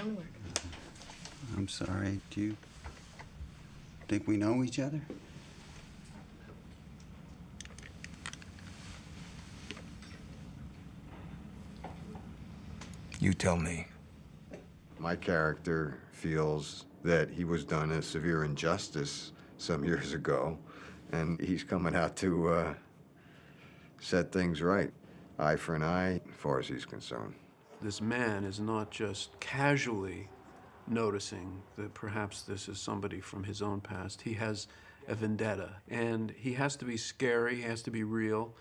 family. I'm sorry. Do you think we know each other? You tell me. My character feels that he was done a severe injustice some years ago, and he's coming out to set things right. Eye for an eye, as far as he's concerned. This man is not just casually noticing that perhaps this is somebody from his own past. He has a vendetta, and he has to be scary, he has to be real,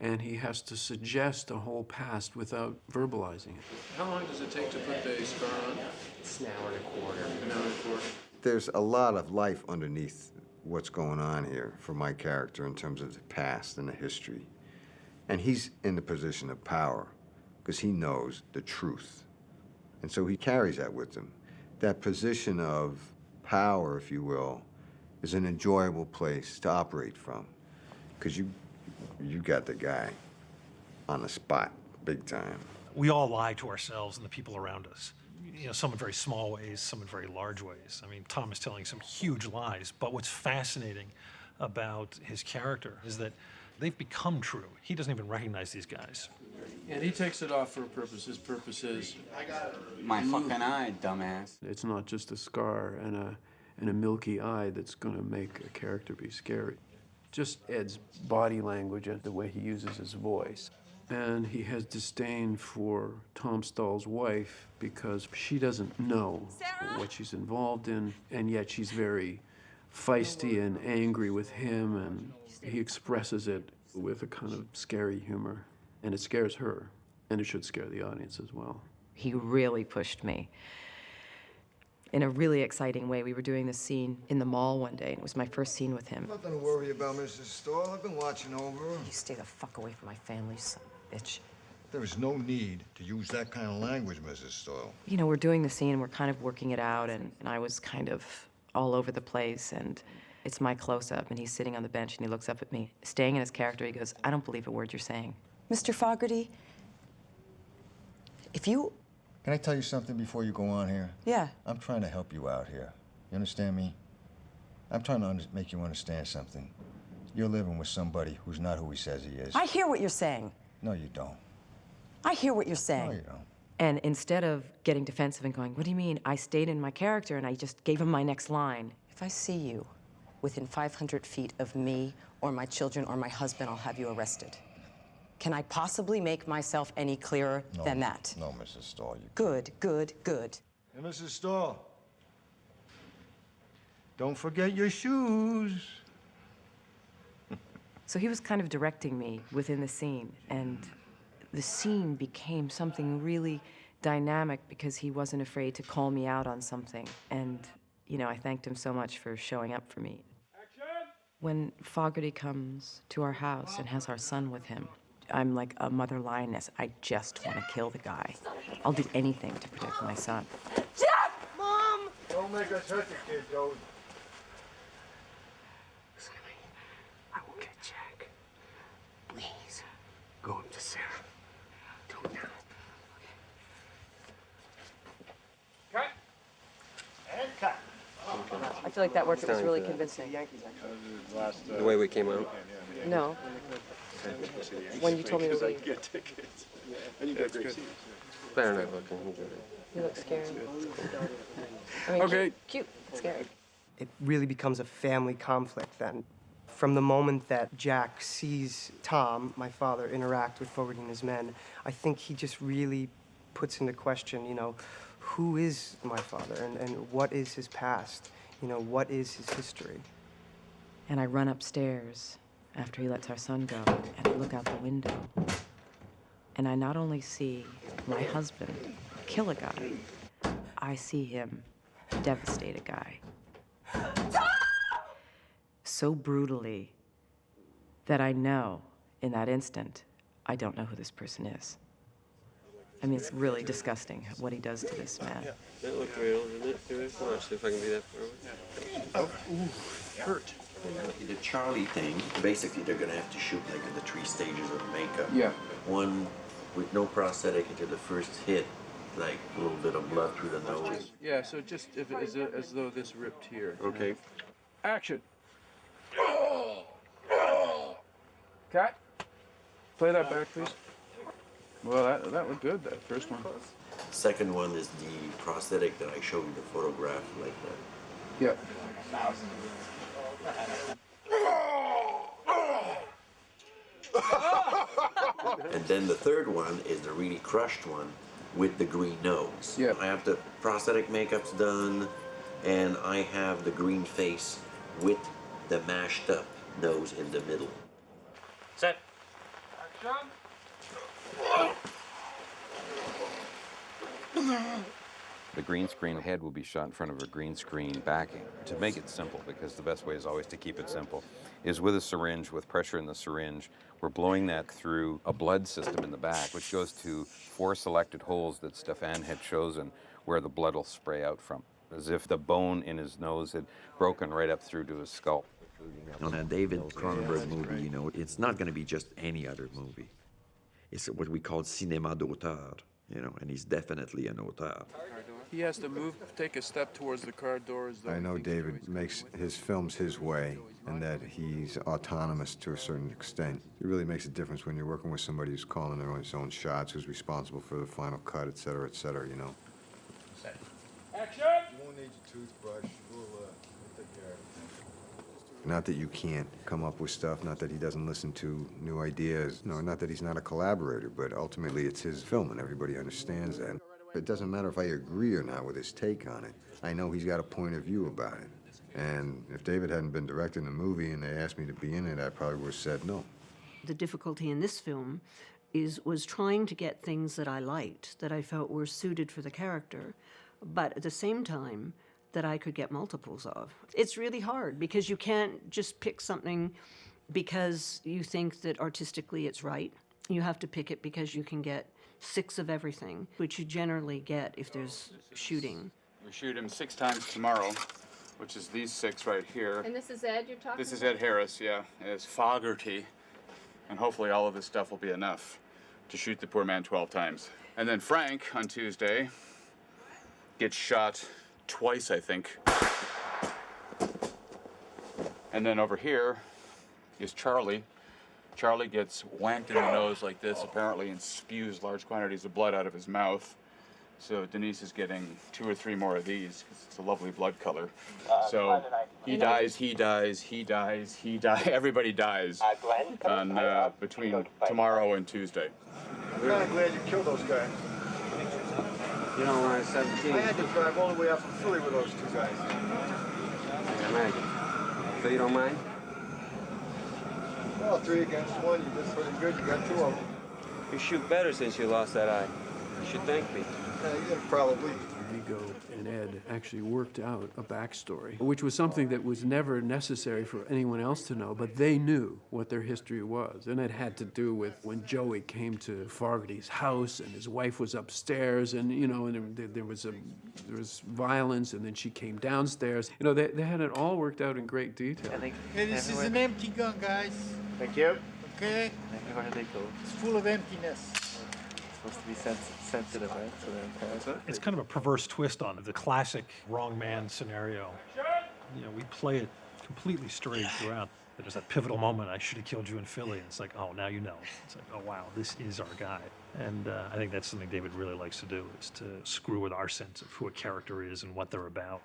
and he has to suggest a whole past without verbalizing it. How long does it take to put the scar on? It's an hour and a quarter. An hour and a quarter. There's a lot of life underneath what's going on here for my character in terms of the past and the history. And he's in the position of power because he knows the truth. And so he carries that with him. That position of power, if you will, is an enjoyable place to operate from because you got the guy on the spot, big time. We all lie to ourselves and the people around us. You know, some in very small ways, some in very large ways. I mean, Tom is telling some huge lies, but what's fascinating about his character is that they've become true. He doesn't even recognize these guys. And he takes it off for a purpose. His purpose is... My fucking eye, dumbass. It's not just a scar and a milky eye that's going to make a character be scary. Just Ed's body language and the way he uses his voice. And he has disdain for Tom Stahl's wife because she doesn't know what she's involved in, and yet she's very feisty and angry with him, and he expresses it with a kind of scary humor. And it scares her, and it should scare the audience as well. He really pushed me in a really exciting way. We were doing this scene in the mall one day, and it was my first scene with him. Nothing to worry about, Mrs. Stoll. I've been watching over her. You stay the fuck away from my family, son of a bitch. There is no need to use that kind of language, Mrs. Stoll. You know, we're doing the scene, and we're kind of working it out, and I was kind of all over the place, and it's my close-up, and he's sitting on the bench, and he looks up at me. Staying in his character, he goes, "I don't believe a word you're saying." Mr. Fogarty, if you... Can I tell you something before you go on here? Yeah. I'm trying to help you out here. You understand me? I'm trying to make you understand something. You're living with somebody who's not who he says he is. I hear what you're saying. No, you don't. I hear what you're saying. No, you don't. And instead of getting defensive and going, "What do you mean?" I stayed in my character, and I just gave him my next line. If I see you within 500 feet of me or my children or my husband, I'll have you arrested. Can I possibly make myself any clearer than that? No, Mrs. Stahl. You... Good, good, good. Hey, Mrs. Stahl. Don't forget your shoes. So he was kind of directing me within the scene, and the scene became something really dynamic because he wasn't afraid to call me out on something. And, you know, I thanked him so much for showing up for me. Action! When Fogarty comes to our house and has our son with him, I'm like a mother lioness. I just want to kill the guy. I'll do anything to protect my son. Jack! Mom! Don't make us hurt the kid, Joe. Listen to me. I will get Jack. Please, go up to Sarah. Do it now. Cut. And cut. I feel like that work was really convincing. The way we came out. No. When you told me to leave. Get tickets. And you got great seats. Better not looking. You look scared. I mean, Okay. Cute. Scary. It really becomes a family conflict then. From the moment that Jack sees Tom, my father, interact with Fogarty and his men, I think he just really puts into question, you know, who is my father and what is his past? You know, what is his history? And I run upstairs after he lets our son go, and I look out the window. And I not only see my husband kill a guy, I see him devastate a guy. So brutally that I know in that instant, I don't know who this person is. I mean, it's really disgusting what he does to this man. That looked real, didn't it? Come on, see if I can be that far away. Oh, ooh, hurt. The Charlie thing, basically they're gonna have to shoot like the 3 stages of makeup. Yeah. One with no prosthetic until the first hit, like a little bit of blood through the nose. Yeah, so just if as though this ripped here. Okay. Action. Cut. Play that back, please. Well, that looked good, that first one. Second one is the prosthetic that I showed you the photograph like that. Yep. And then the third one is the really crushed one with the green nose. Yep. I have the prosthetic makeup's done, and I have the green face with the mashed up nose in the middle. Set. The green screen head will be shot in front of a green screen backing. To make it simple, because the best way is always to keep it simple, is with a syringe, with pressure in the syringe, we're blowing that through a blood system in the back, which goes to 4 selected holes that Stefan had chosen where the blood will spray out from, as if the bone in his nose had broken right up through to his skull. On a David Cronenberg movie, you know, it's not going to be just any other movie. It's what we call cinéma d'auteur, you know, and he's definitely an auteur. He has to take a step towards the car door as though I know David makes his films his way and that he's autonomous to a certain extent. It really makes a difference when you're working with somebody who's calling his own shots, who's responsible for the final cut, et cetera, you know. Action! You won't need your toothbrush. We'll take care of it. Not that you can't come up with stuff, not that he doesn't listen to new ideas, no, not that he's not a collaborator, but ultimately it's his film and everybody understands that. It doesn't matter if I agree or not with his take on it. I know he's got a point of view about it. And if David hadn't been directing the movie and they asked me to be in it, I probably would have said no. The difficulty in this film was trying to get things that I liked, that I felt were suited for the character, but at the same time, that I could get multiples of. It's really hard because you can't just pick something because you think that artistically it's right. You have to pick it because you can get 6 of everything, which you generally get if there's shooting. We shoot him 6 times tomorrow, which is these 6 right here. And this is Ed you're talking This is about? Ed Harris, yeah. It's Fogarty. And hopefully all of this stuff will be enough to shoot the poor man 12 times. And then Frank, on Tuesday, gets shot twice, I think. And then over here is Charlie. Charlie gets whacked in the nose like this, apparently, and spews large quantities of blood out of his mouth. So Denise is getting 2 or 3 more of these, because it's a lovely blood color. So he dies, he dies, he dies, he dies. Everybody dies on between tomorrow and Tuesday. I'm kind of glad you killed those guys. You don't want 17. I had to drive all the way up from Philly with those 2 guys. I can imagine. So you don't mind? Well, 3 against 1, you did pretty good. You got 2 of them. You shoot better since you lost that eye. You should thank me. Yeah, probably. Vigo and Ed actually worked out a backstory, which was something that was never necessary for anyone else to know, but they knew what their history was. And it had to do with when Joey came to Fogarty's house and his wife was upstairs and, you know, and there was violence and then she came downstairs. You know, they had it all worked out in great detail. Hey, this is an empty gun, guys. Thank you. Okay? Where do they go? It's full of emptiness. Supposed to be sensitive, right? So they're It's kind of a perverse twist on it, the classic wrong man scenario. You know, we play it completely straight throughout. There's that pivotal moment, I should have killed you in Philly. And it's like, oh, now you know. It's like, oh, wow, this is our guy. And I think that's something David really likes to do, is to screw with our sense of who a character is and what they're about.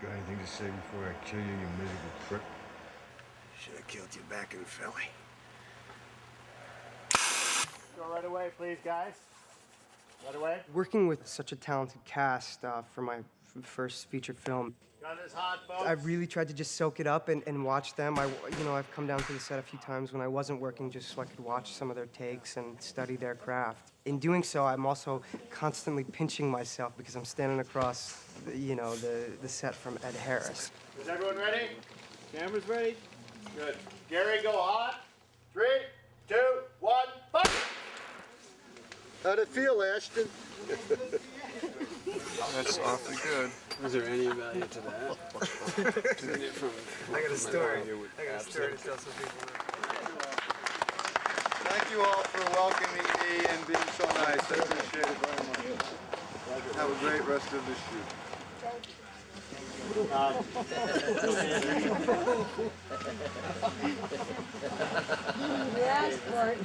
You got anything to say before I kill you, you miserable prick? Should have killed you back in Philly. Go right away, please, guys. Right away. Working with such a talented cast for my first feature film, Gun is hot, folks. I really tried to just soak it up and watch them. I've come down to the set a few times when I wasn't working just so I could watch some of their takes and study their craft. In doing so, I'm also constantly pinching myself because I'm standing across, the set from Ed Harris. Is everyone ready? Cameras ready? Good. Gary, go hot. 3, 2, 1, fire! How'd it feel, Ashton? That's awfully good. Is there any value to that? I got a story. to tell some people. Thank you all for welcoming me and being so nice. I appreciate it very much. Have a great rest of the shoot. Yes, Bart.